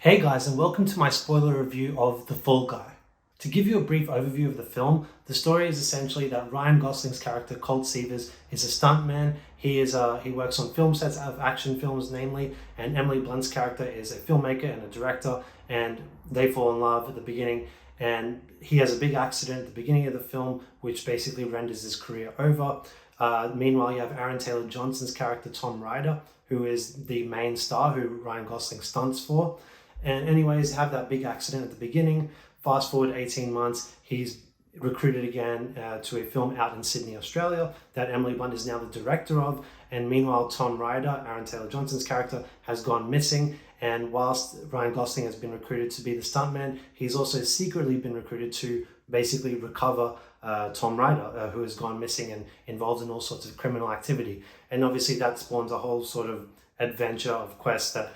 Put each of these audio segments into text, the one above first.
Hey guys, and welcome to my spoiler review of The Fall Guy. To give you a brief overview of the film, the story is essentially that Ryan Gosling's character, Colt Seavers, is a stuntman. He works on film sets of action films, namely, and Emily Blunt's character is a filmmaker and a director, and they fall in love at the beginning. And he has a big accident at the beginning of the film, which basically renders his career over. Meanwhile, you have Aaron Taylor Johnson's character, Tom Ryder, who is the main star who Ryan Gosling stunts for. And anyways, have that big accident at the beginning. Fast forward 18 months, he's recruited again to a film out in Sydney, Australia, that Emily Blunt is now the director of. And meanwhile, Tom Ryder, Aaron Taylor Johnson's character, has gone missing. And whilst Ryan Gosling has been recruited to be the stuntman, he's also secretly been recruited to basically recover Tom Ryder, who has gone missing and involved in all sorts of criminal activity. And obviously that spawns a whole sort of adventure of quest that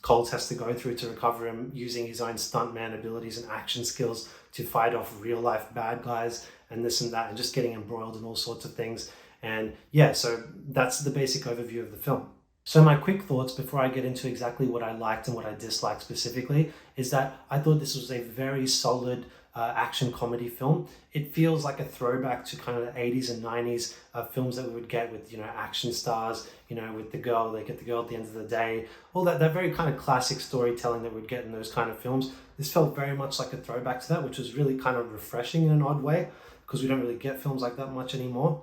Colt has to go through to recover him, using his own stuntman abilities and action skills to fight off real life bad guys and this and that, and just getting embroiled in all sorts of things. And yeah, so that's the basic overview of the film. So my quick thoughts before I get into exactly what I liked and what I disliked specifically is that I thought this was a very solid action comedy film. It feels like a throwback to kind of the 80s and 90s films that we would get with, action stars, with the girl, they get the girl at the end of the day, all that very kind of classic storytelling that we'd get in those kind of films. This felt very much like a throwback to that, which was really kind of refreshing in an odd way, because we don't really get films like that much anymore.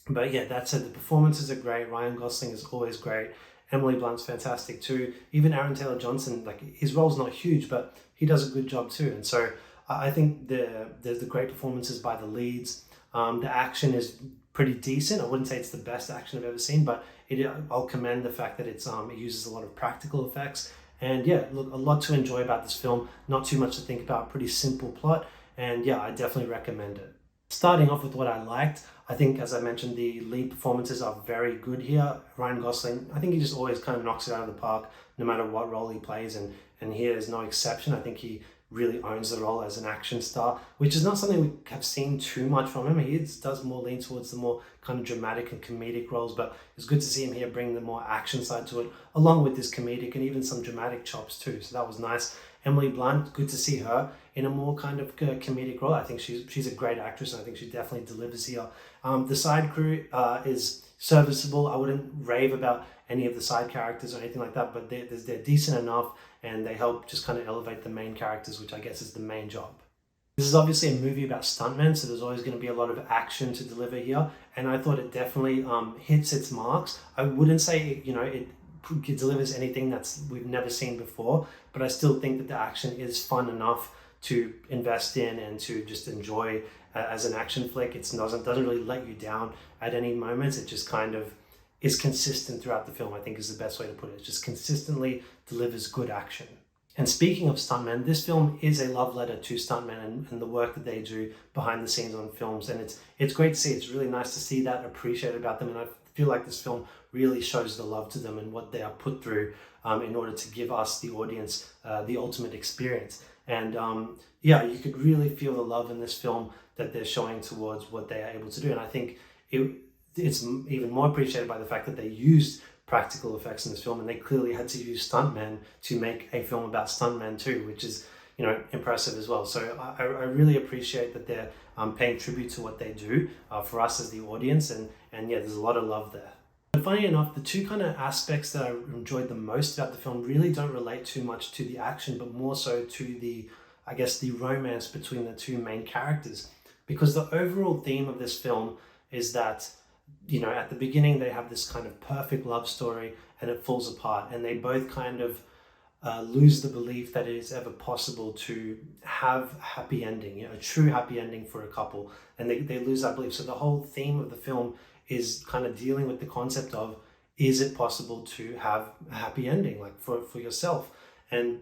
But yeah, that said, the performances are great. Ryan Gosling is always great. Emily Blunt's fantastic too. Even Aaron Taylor Johnson, like, his role's not huge, but he does a good job too. And so I think there's the great performances by the leads. The action is pretty decent. I wouldn't say it's the best action I've ever seen, but I'll commend the fact that it uses a lot of practical effects. And yeah, look, a lot to enjoy about this film. Not too much to think about. Pretty simple plot. And yeah, I definitely recommend it. Starting off with what I liked, I think, as I mentioned, the lead performances are very good here. Ryan Gosling, I think he just always kind of knocks it out of the park, no matter what role he plays, and here is no exception. I think he really owns the role as an action star, which is not something we have seen too much from him. He does more lean towards the more kind of dramatic and comedic roles, but it's good to see him here bring the more action side to it, along with this comedic and even some dramatic chops too. So that was nice. Emily Blunt, good to see her in a more kind of comedic role. I think she's a great actress, and I think she definitely delivers here. The side crew is serviceable. I wouldn't rave about any of the side characters or anything like that, but they're decent enough, and they help just kind of elevate the main characters, which I guess is the main job. This is obviously a movie about stuntmen, so there's always going to be a lot of action to deliver here, and I thought it definitely hits its marks. I wouldn't say it delivers anything we've never seen before, but I still think that the action is fun enough to invest in and to just enjoy as an action flick. It doesn't really let you down at any moments. It just kind of is consistent throughout the film, I think, is the best way to put it. It just consistently delivers good action. And speaking of stuntmen, this film is a love letter to stuntmen and the work that they do behind the scenes on films. And it's great to see. It's really nice to see that appreciated about them. And I feel like this film really shows the love to them and what they are put through in order to give us, the audience, the ultimate experience. And yeah, you could really feel the love in this film that they're showing towards what they are able to do. And I think it's even more appreciated by the fact that they used practical effects in this film, and they clearly had to use stuntmen to make a film about stuntmen too, which is impressive as well. So I really appreciate that they're paying tribute to what they do for us as the audience, and yeah, there's a lot of love there. But funny enough, the two kind of aspects that I enjoyed the most about the film really don't relate too much to the action, but more so to the romance between the two main characters. Because the overall theme of this film is that, at the beginning they have this kind of perfect love story, and it falls apart, and they both kind of lose the belief that it is ever possible to have a happy ending, a true happy ending for a couple, and they lose that belief. So the whole theme of the film is kind of dealing with the concept of, is it possible to have a happy ending, like for yourself? And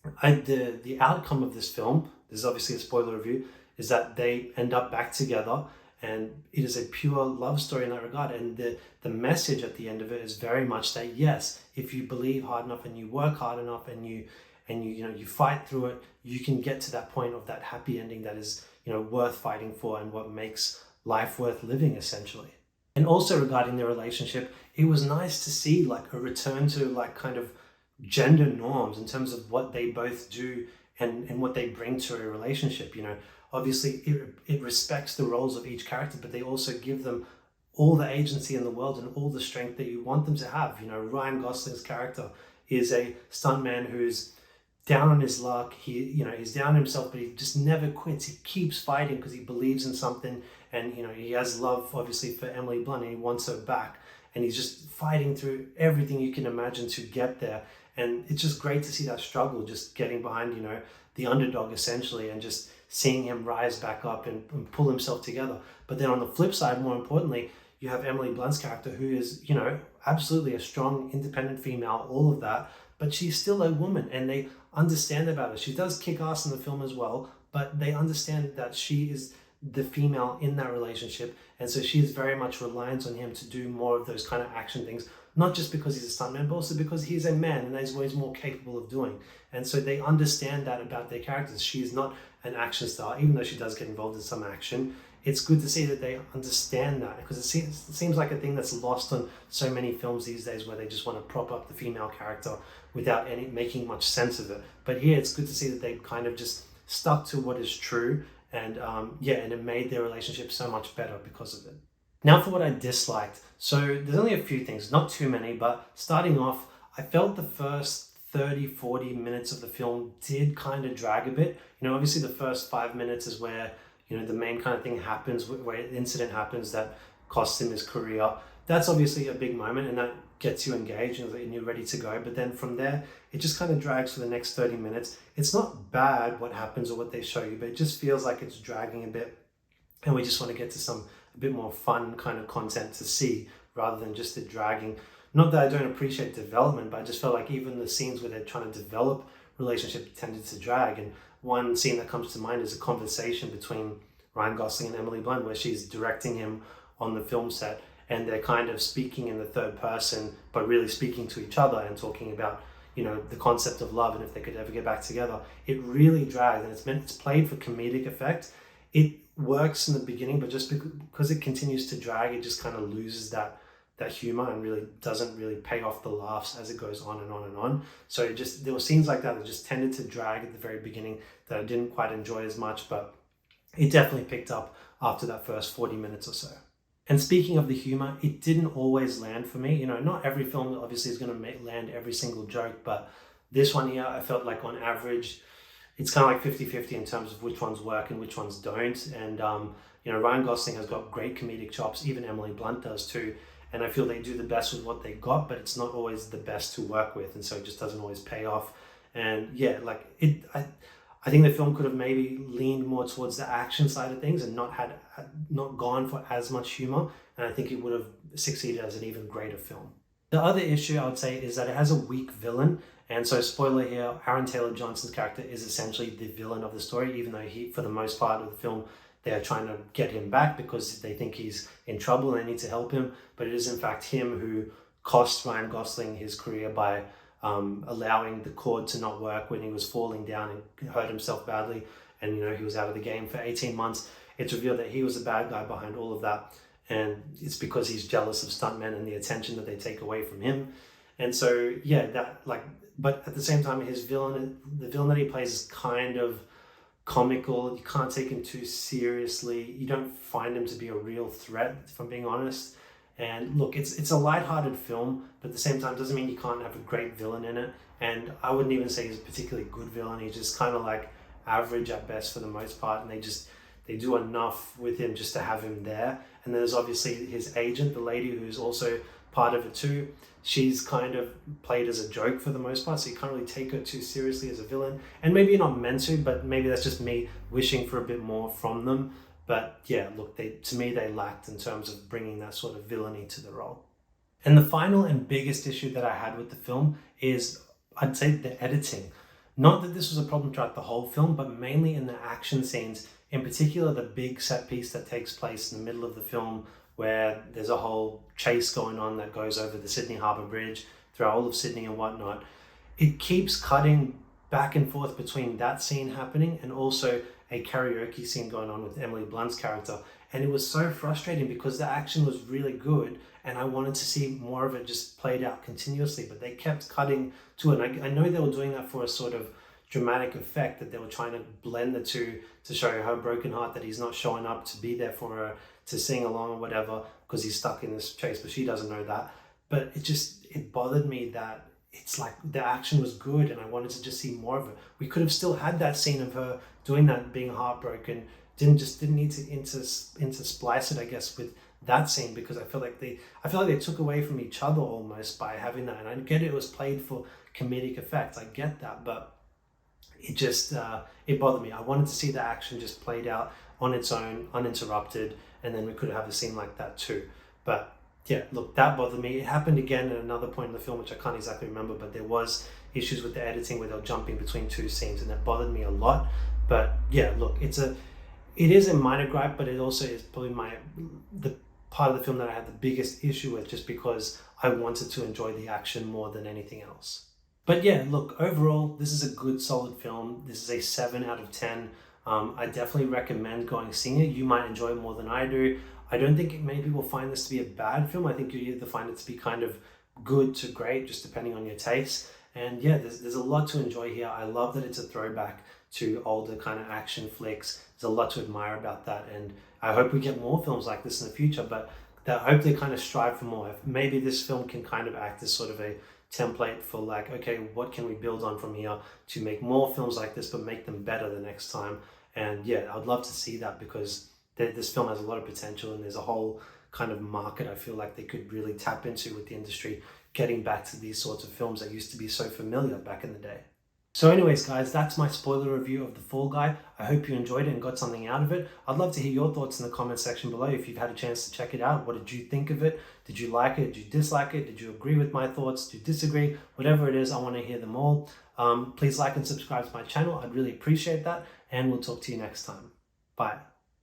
the outcome of this film, this is obviously a spoiler review, is that they end up back together, and it is a pure love story in that regard. And the message at the end of it is very much that, yes, if you believe hard enough and you work hard enough and you fight through it, you can get to that point of that happy ending that is worth fighting for, and what makes life worth living, essentially. And also regarding their relationship, it was nice to see like a return to like kind of gender norms in terms of what they both do and what they bring to a relationship. Obviously it respects the roles of each character, but they also give them all the agency in the world and all the strength that you want them to have. Ryan Gosling's character is a stuntman who's down on his luck. He's down on himself, but he just never quits. He keeps fighting because he believes in something, and he has love obviously for Emily Blunt, and he wants her back, and he's just fighting through everything you can imagine to get there. And it's just great to see that struggle, just getting behind the underdog essentially, and just seeing him rise back up and pull himself together. But then on the flip side, more importantly, you have Emily Blunt's character, who is absolutely a strong independent female, all of that, but she's still a woman, and they understand about her. She does kick ass in the film as well, but they understand that she is the female in that relationship, and so she's very much reliant on him to do more of those kind of action things, not just because he's a stuntman, but also because he's a man and he's always more capable of doing. And so they understand that about their characters. She's not an action star, even though she does get involved in some action. It's good to see that they understand that, because it seems like a thing that's lost on so many films these days, where they just want to prop up the female character without making much sense of it. But here it's good to see that they kind of just stuck to what is true, and and it made their relationship so much better because of it. Now for what I disliked. So there's only a few things, not too many, but starting off, I felt the first 30-40 minutes of the film did kind of drag a bit. Obviously the first 5 minutes is where the main kind of thing happens, where the incident happens that costs him his career. That's obviously a big moment, and that gets you engaged and you're ready to go. But then from there, it just kind of drags for the next 30 minutes. It's not bad what happens or what they show you, but it just feels like it's dragging a bit, and we just want to get to a bit more fun kind of content to see, rather than just the dragging. Not that I don't appreciate development, but I just felt like even the scenes where they're trying to develop relationship tended to drag. And one scene that comes to mind is a conversation between Ryan Gosling and Emily Blunt, where she's directing him on the film set, and they're kind of speaking in the third person, but really speaking to each other and talking about the concept of love and if they could ever get back together. It really drags, and it's played for comedic effect. It works in the beginning, but just because it continues to drag, it just kind of loses that humor and really doesn't really pay off the laughs as it goes on and on and on. So there were scenes like that just tended to drag at the very beginning that I didn't quite enjoy as much, but it definitely picked up after that first 40 minutes or so. And speaking of the humor, it didn't always land for me. Not every film obviously is going to land every single joke, but this one here, I felt like on average, it's kind of like 50-50 in terms of which ones work and which ones don't. And, Ryan Gosling has got great comedic chops. Even Emily Blunt does too. And I feel they do the best with what they got, but it's not always the best to work with. And so it just doesn't always pay off. And I think the film could have maybe leaned more towards the action side of things and not gone for as much humor. And I think it would have succeeded as an even greater film. The other issue I would say is that it has a weak villain. And so, spoiler here, Aaron Taylor-Johnson's character is essentially the villain of the story, even though for the most part of the film, they're trying to get him back because they think he's in trouble and they need to help him. But it is in fact him who cost Ryan Gosling his career by allowing the cord to not work when he was falling down and hurt himself badly, and he was out of the game for 18 months. It's revealed that he was the bad guy behind all of that, and it's because he's jealous of stuntmen and the attention that they take away from him. And so but at the same time, the villain that he plays is kind of comical. You can't take him too seriously. You don't find him to be a real threat, if I'm being honest. And look, it's a lighthearted film, but at the same time, doesn't mean you can't have a great villain in it. And I wouldn't even say he's a particularly good villain. He's just kind of like average at best for the most part. And they do enough with him just to have him there. And then there's obviously his agent, the lady who's also part of it too. She's kind of played as a joke for the most part, so you can't really take her too seriously as a villain. And maybe you're not meant to, but maybe that's just me wishing for a bit more from them. But yeah, look, to me, they lacked in terms of bringing that sort of villainy to the role. And the final and biggest issue that I had with the film is, I'd say, the editing. Not that this was a problem throughout the whole film, but mainly in the action scenes, in particular the big set piece that takes place in the middle of the film, where there's a whole chase going on that goes over the Sydney Harbour Bridge, through all of Sydney and whatnot. It keeps cutting back and forth between that scene happening and also a karaoke scene going on with Emily Blunt's character. And it was so frustrating because the action was really good and I wanted to see more of it just played out continuously, but they kept cutting to it. And I know they were doing that for a sort of dramatic effect, that they were trying to blend the two to show her broken heart, that he's not showing up to be there for her, to sing along or whatever, because he's stuck in this chase, but she doesn't know that. But it bothered me that it's like the action was good and I wanted to just see more of it. We could have still had that scene of her doing that, being heartbroken. Didn't need to intersplice it, I guess, with that scene, because I feel like they took away from each other almost by having that. And I get it was played for comedic effect. I get that, but it just it bothered me. I wanted to see the action just played out on its own, uninterrupted, and then we could have a scene like that too. But yeah, look, that bothered me. It happened again at another point in the film, which I can't exactly remember, but there was issues with the editing where they were jumping between two scenes, and that bothered me a lot. But yeah, look, it is a minor gripe, but it also is probably the part of the film that I had the biggest issue with, just because I wanted to enjoy the action more than anything else. But yeah, look, overall, this is a good, solid film. This is a 7 out of 10. I definitely recommend going seeing it. You might enjoy it more than I do. I don't think many people find this to be a bad film. I think you either find it to be kind of good to great, just depending on your taste. And yeah, there's a lot to enjoy here. I love that it's a throwback to older kind of action flicks. There's a lot to admire about that. And I hope we get more films like this in the future, but I hope they kind of strive for more. Maybe this film can kind of act as sort of a template for like, okay, what can we build on from here to make more films like this, but make them better the next time. And yeah, I'd love to see that, because this film has a lot of potential and there's a whole kind of market I feel like they could really tap into with the industry, getting back to these sorts of films that used to be so familiar back in the day. So anyways, guys, that's my spoiler review of The Fall Guy. I hope you enjoyed it and got something out of it. I'd love to hear your thoughts in the comment section below. If you've had a chance to check it out, what did you think of it? Did you like it? Did you dislike it? Did you agree with my thoughts? Did you disagree? Whatever it is, I want to hear them all. Please like and subscribe to my channel. I'd really appreciate that. And we'll talk to you next time. Bye.